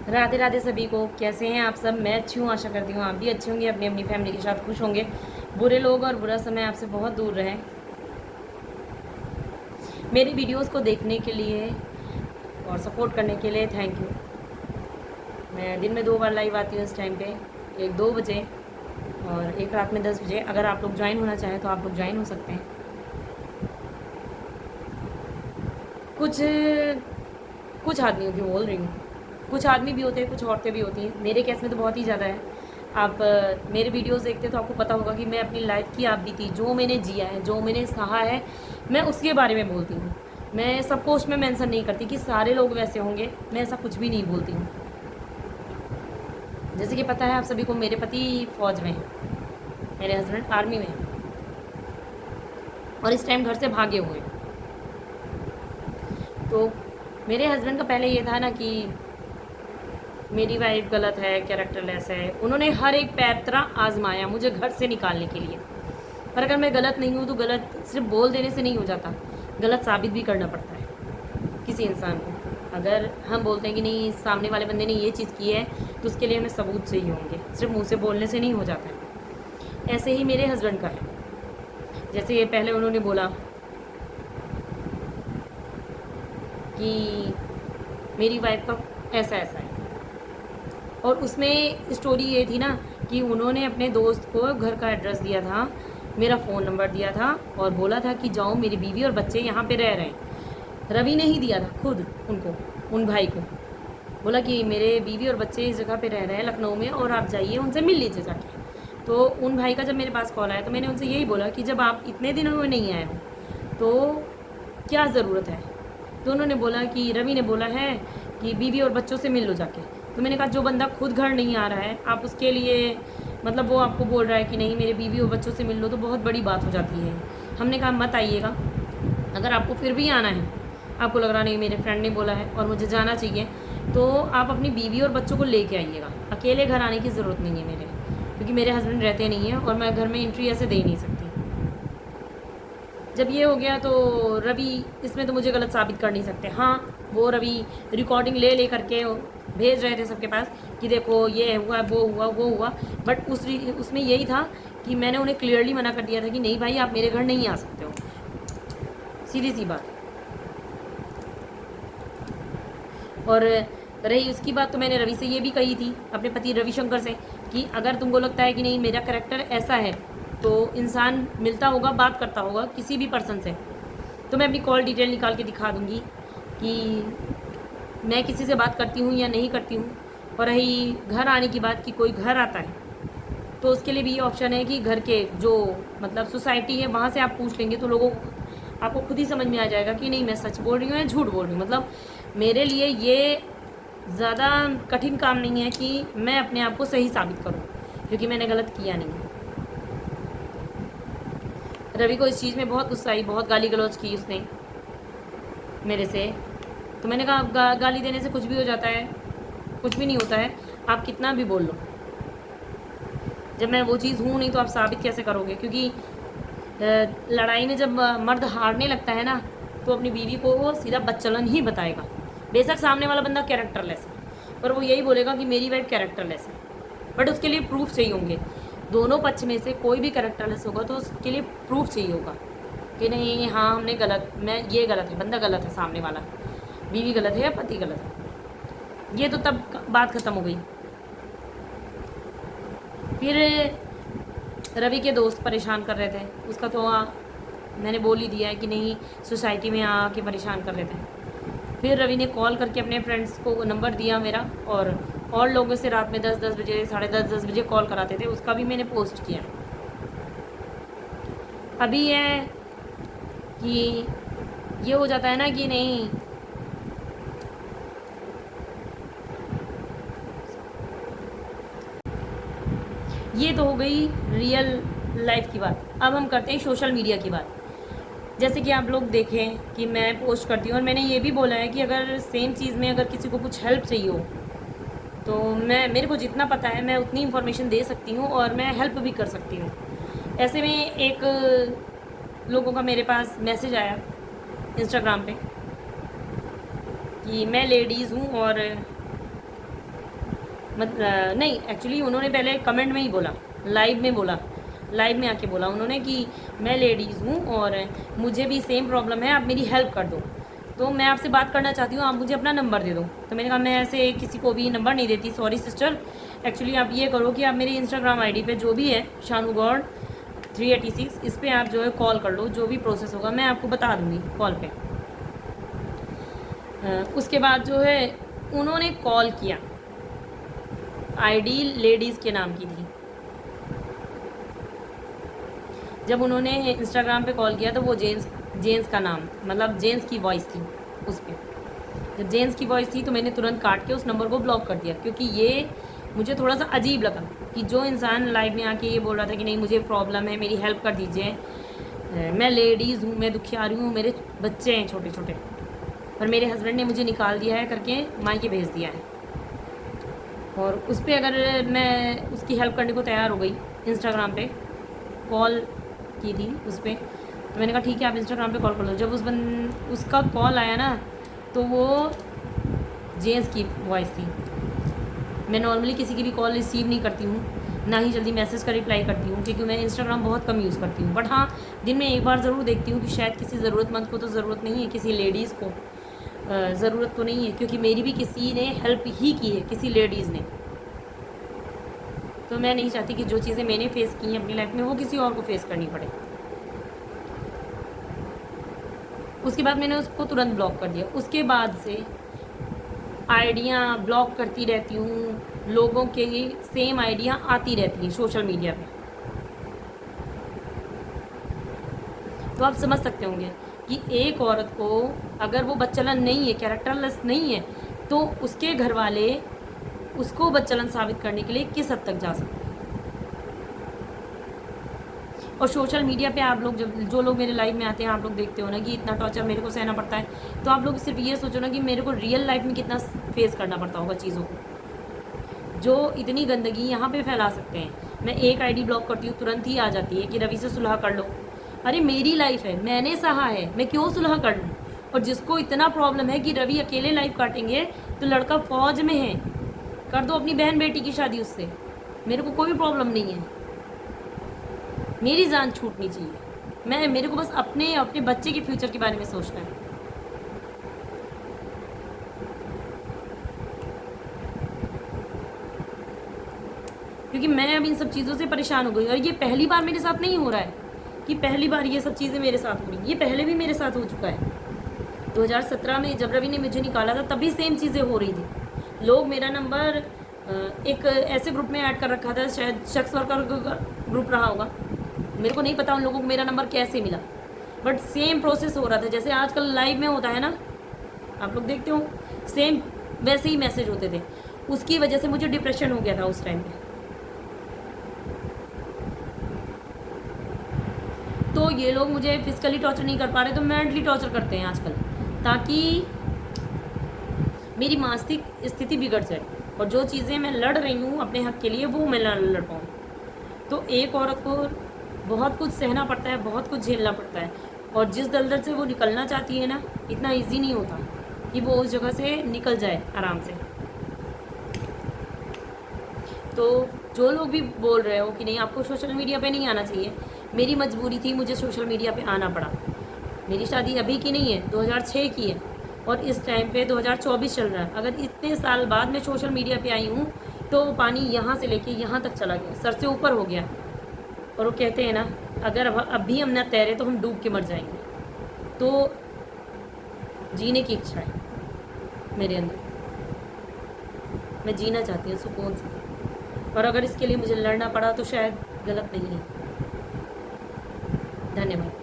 राधे राधे सभी को। कैसे हैं आप सब? मैं अच्छी हूँ, आशा करती हूँ आप भी अच्छे होंगे, अपनी अपनी फैमिली के साथ खुश होंगे। बुरे लोग और बुरा समय आपसे बहुत दूर रहें। मेरी वीडियोस को देखने के लिए और सपोर्ट करने के लिए थैंक यू। मैं दिन में 2 बार लाइव आती हूँ इस टाइम पे, एक 2 बजे और एक रात में 10 बजे। अगर आप लोग ज्वाइन होना चाहें तो आप लोग ज्वाइन हो सकते हैं। कुछ कुछ आदमियों की बोल रही हूँ, कुछ आदमी भी होते हैं, कुछ औरतें भी होती हैं। मेरे केस में तो बहुत ही ज़्यादा है। आप मेरे वीडियोस देखते तो आपको पता होगा कि मैं अपनी लाइफ की आप बीती, जो मैंने जिया है, जो मैंने सहा है, मैं उसके बारे में बोलती हूँ। मैं सबको उसमें मेंशन नहीं करती कि सारे लोग वैसे होंगे, मैं ऐसा कुछ भी नहीं बोलती हूँ। जैसे कि पता है आप सभी को, मेरे पति फ़ौज में हैं, मेरे हस्बैंड आर्मी में हैं और इस टाइम घर से भागे हुए हैं। तो मेरे हस्बैंड का पहले ये था ना कि मेरी वाइफ गलत है, कैरेक्टरलेस है। उन्होंने हर एक पैंतरा आजमाया मुझे घर से निकालने के लिए। पर अगर मैं गलत नहीं हूँ तो गलत सिर्फ बोल देने से नहीं हो जाता, गलत साबित भी करना पड़ता है किसी इंसान को। अगर हम बोलते हैं कि नहीं, सामने वाले बंदे ने ये चीज़ की है, तो उसके लिए हमें सबूत चाहिए होंगे, सिर्फ मुँह से बोलने से नहीं हो जाता है। ऐसे ही मेरे हस्बैंड का है। जैसे ये पहले उन्होंने बोला कि मेरी वाइफ का ऐसा ऐसा है, और उसमें स्टोरी ये थी ना कि उन्होंने अपने दोस्त को घर का एड्रेस दिया था, मेरा फ़ोन नंबर दिया था और बोला था कि जाओ, मेरी बीवी और बच्चे यहाँ पे रह रहे हैं। रवि ने ही दिया था खुद उनको, उन भाई को बोला कि मेरे बीवी और बच्चे इस जगह पे रह रहे हैं लखनऊ में, और आप जाइए उनसे मिल लीजिए जाके। तो उन भाई का जब मेरे पास कॉल आया तो मैंने उनसे यही बोला कि जब आप इतने दिनों में नहीं आए हो तो क्या ज़रूरत है। तो उन्होंने बोला कि रवि ने बोला है कि बीवी और बच्चों से मिल लो जाके। तो मैंने कहा जो बंदा खुद घर नहीं आ रहा है, आप उसके लिए मतलब वो आपको बोल रहा है कि नहीं मेरे बीवी और बच्चों से मिल लो, तो बहुत बड़ी बात हो जाती है। हमने कहा मत आइएगा। अगर आपको फिर भी आना है, आपको लग रहा नहीं मेरे फ्रेंड ने बोला है और मुझे जाना चाहिए, तो आप अपनी बीवी और बच्चों को लेके आइएगा। अकेले घर आने की ज़रूरत नहीं है मेरे, क्योंकि मेरे हस्बैंड रहते नहीं हैं और मैं घर में एंट्री ऐसे दे नहीं सकती। जब ये हो गया तो रवि इसमें तो मुझे गलत साबित कर नहीं सकते। हाँ, वो रवि रिकॉर्डिंग ले ले करके भेज रहे थे सबके पास कि देखो ये हुआ, वो हुआ, वो हुआ। बट उसमें यही था कि मैंने उन्हें क्लियरली मना कर दिया था कि नहीं भाई, आप मेरे घर नहीं आ सकते हो, सीधी सी बात। और रही उसकी बात, तो मैंने रवि से ये भी कही थी, अपने पति रविशंकर से, कि अगर तुमको लगता है कि नहीं मेरा कैरेक्टर ऐसा है, तो इंसान मिलता होगा, बात करता होगा किसी भी पर्सन से, तो मैं अपनी कॉल डिटेल निकाल के दिखा दूँगी कि मैं किसी से बात करती हूँ या नहीं करती हूँ। और रही घर आने की बात कि कोई घर आता है, तो उसके लिए भी ये ऑप्शन है कि घर के जो मतलब सोसाइटी है वहाँ से आप पूछ लेंगे तो लोगों आपको खुद ही समझ में आ जाएगा कि नहीं मैं सच बोल रही हूँ या झूठ बोल रही हूँ। मतलब मेरे लिए ये ज़्यादा कठिन काम नहीं है कि मैं अपने आप को सही साबित करूँ, क्योंकि मैंने गलत किया नहीं है। रवि को इस चीज़ में बहुत गुस्सा आई, बहुत गाली गलौज की उसने मेरे से। तो मैंने कहा गाली देने से कुछ भी हो जाता है? कुछ भी नहीं होता है, आप कितना भी बोल लो। जब मैं वो चीज़ हूँ नहीं तो आप साबित कैसे करोगे? क्योंकि लड़ाई में जब मर्द हारने लगता है ना, तो अपनी बीवी को वो सीधा बच्चलन ही बताएगा। बेशक सामने वाला बंदा कैरेक्टरलेस है, पर वो यही बोलेगा कि मेरी वाइफ कैरेक्टरलेस है। बट उसके लिए प्रूफ चाहिए होंगे। दोनों पक्ष में से कोई भी कैरेक्टरलेस होगा तो उसके लिए प्रूफ चाहिए होगा कि नहीं हाँ हमने गलत, मैं ये गलत है, बंदा गलत है, सामने वाला बीवी गलत है या पति गलत है। ये तो तब बात ख़त्म हो गई। फिर रवि के दोस्त परेशान कर रहे थे, उसका तो मैंने बोल ही दिया है कि नहीं सोसाइटी में आके परेशान कर रहे थे। फिर रवि ने कॉल करके अपने फ्रेंड्स को नंबर दिया मेरा, और लोगों से रात में 10-10 बजे, 10:30 बजे कॉल कराते थे, उसका भी मैंने पोस्ट किया। अभी है कि ये हो जाता है ना कि नहीं, ये तो हो गई रियल लाइफ की बात। अब हम करते हैं सोशल मीडिया की बात। जैसे कि आप लोग देखें कि मैं पोस्ट करती हूँ, और मैंने ये भी बोला है कि अगर सेम चीज़ में अगर किसी को कुछ हेल्प चाहिए हो तो मेरे को जितना पता है मैं उतनी इन्फॉर्मेशन दे सकती हूँ और मैं हेल्प भी कर सकती हूँ। ऐसे में एक लोगों का मेरे पास मैसेज आया इंस्टाग्राम पे कि मैं लेडीज़ हूँ और नहीं, एक्चुअली उन्होंने पहले कमेंट में ही बोला, लाइव में बोला, लाइव में आके बोला उन्होंने कि मैं लेडीज़ हूँ और मुझे भी सेम प्रॉब्लम है, आप मेरी हेल्प कर दो, तो मैं आपसे बात करना चाहती हूँ, आप मुझे अपना नंबर दे दो। तो मैंने कहा मैं ऐसे किसी को भी नंबर नहीं देती, सॉरी सिस्टर। एक्चुअली आप ये करो कि आप मेरी इंस्टाग्राम आईडी पे जो भी है शानू गॉड 386, इस पर आप जो है कॉल कर लो, जो भी प्रोसेस होगा मैं आपको बता दूँगी कॉल पे। उसके बाद जो है उन्होंने कॉल किया, आईडी लेडीज़ के नाम की थी। जब उन्होंने इंस्टाग्राम पे कॉल किया तो वो जेंट्स का नाम, मतलब जेंट्स की वॉइस थी उस पर। जब जेंट्स की वॉइस थी तो मैंने तुरंत काट के उस नंबर को ब्लॉक कर दिया, क्योंकि ये मुझे थोड़ा सा अजीब लगा कि जो इंसान लाइव में आके ये बोल रहा था कि नहीं मुझे प्रॉब्लम है, मेरी हेल्प कर दीजिए, मैं लेडीज़ हूँ, मैं दुखियारी हूँ, मेरे बच्चे हैं छोटे छोटे, पर मेरे हस्बैंड ने मुझे निकाल दिया है करके मायके भेज दिया है। और उस पर अगर मैं उसकी हेल्प करने को तैयार हो गई, इंस्टाग्राम पे कॉल की थी उस पर, तो मैंने कहा ठीक है आप इंस्टाग्राम पे कॉल कर लो। जब उसका कॉल आया ना तो वो जेंट्स की वॉइस थी। मैं नॉर्मली किसी की भी कॉल रिसीव नहीं करती हूँ, ना ही जल्दी मैसेज का रिप्लाई करती हूँ, क्योंकि मैं इंस्टाग्राम बहुत कम यूज़ करती हूँ। बट हाँ, दिन में एक बार ज़रूर देखती हूँ कि शायद किसी ज़रूरतमंद को तो ज़रूरत नहीं है, किसी लेडीज़ को ज़रूरत तो नहीं है, क्योंकि मेरी भी किसी ने हेल्प ही की है, किसी लेडीज़ ने। तो मैं नहीं चाहती कि जो चीज़ें मैंने फेस की हैं अपनी लाइफ में वो किसी और को फेस करनी पड़े। उसके बाद मैंने उसको तुरंत ब्लॉक कर दिया। उसके बाद से आइडियाँ ब्लॉक करती रहती हूँ, लोगों के सेम आइडियाँ आती रहती हैं सोशल मीडिया पे। तो आप समझ सकते होंगे कि एक औरत को अगर वो बच्चलन नहीं है, कैरेक्टरलेस नहीं है, तो उसके घर वाले उसको बच्चलन साबित करने के लिए किस हद तक जा सकते हैं। और सोशल मीडिया पे आप लोग जो लोग मेरे लाइव में आते हैं, आप लोग देखते हो ना कि इतना टॉर्चर मेरे को सहना पड़ता है, तो आप लोग सिर्फ ये सोचो ना कि मेरे को रियल लाइफ में कितना फेस करना पड़ता होगा चीज़ों को, जो इतनी गंदगी यहाँ पे फैला सकते हैं। मैं एक आईडी ब्लॉक करती हूँ, तुरंत ही आ जाती है कि रवि से सुलह कर लो। अरे मेरी लाइफ है, मैंने सहा है, मैं क्यों सुलह कर लूँ। और जिसको इतना प्रॉब्लम है कि रवि अकेले लाइफ काटेंगे, तो लड़का फौज में है, कर दो अपनी बहन बेटी की शादी उससे, मेरे को कोई प्रॉब्लम नहीं है। मेरी जान छूटनी चाहिए, मेरे को बस अपने बच्चे के फ्यूचर के बारे में सोचना है। क्योंकि मैं अब इन सब चीज़ों से परेशान हो गई, और ये पहली बार मेरे साथ नहीं हो रहा है कि पहली बार ये सब चीज़ें मेरे साथ हो रही, ये पहले भी मेरे साथ हो चुका है। 2017 में जब रवि ने मुझे निकाला था तभी सेम चीज़ें हो रही थी। लोग मेरा नंबर एक ऐसे ग्रुप में ऐड कर रखा था, शायद शख्स वर्कर ग्रुप रहा होगा, मेरे को नहीं पता उन लोगों को मेरा नंबर कैसे मिला, बट सेम प्रोसेस हो रहा था जैसे आजकल लाइव में होता है ना, आप लोग देखते हो, सेम वैसे ही मैसेज होते थे। उसकी वजह से मुझे डिप्रेशन हो गया था उस टाइम पे। तो ये लोग मुझे फिजिकली टॉर्चर नहीं कर पा रहे तो मेंटली टॉर्चर करते हैं आजकल, ताकि मेरी मानसिक स्थिति बिगड़ जाए, और जो चीज़ें मैं लड़ रही हूँ अपने हक के लिए वो मैं लड़ पाऊँ। तो एक औरत को बहुत कुछ सहना पड़ता है, बहुत कुछ झेलना पड़ता है, और जिस दलदल से वो निकलना चाहती है ना, इतना इजी नहीं होता कि वो उस जगह से निकल जाए आराम से। तो जो लोग भी बोल रहे हो कि नहीं आपको सोशल मीडिया पे नहीं आना चाहिए, मेरी मजबूरी थी, मुझे सोशल मीडिया पे आना पड़ा। मेरी शादी अभी की नहीं है, 2006 की है, और इस टाइम पे 2024 चल रहा है। अगर इतने साल बाद मैं सोशल मीडिया पे आई हूँ तो पानी यहाँ से लेके यहाँ तक चला गया, सर से ऊपर हो गया। और वो कहते हैं ना, अगर अब भी हम ना तैरे तो हम डूब के मर जाएंगे। तो जीने की इच्छा है मेरे अंदर, मैं जीना चाहती हूँ सुकून से, और अगर इसके लिए मुझे लड़ना पड़ा तो शायद गलत नहीं है। धन्यवाद।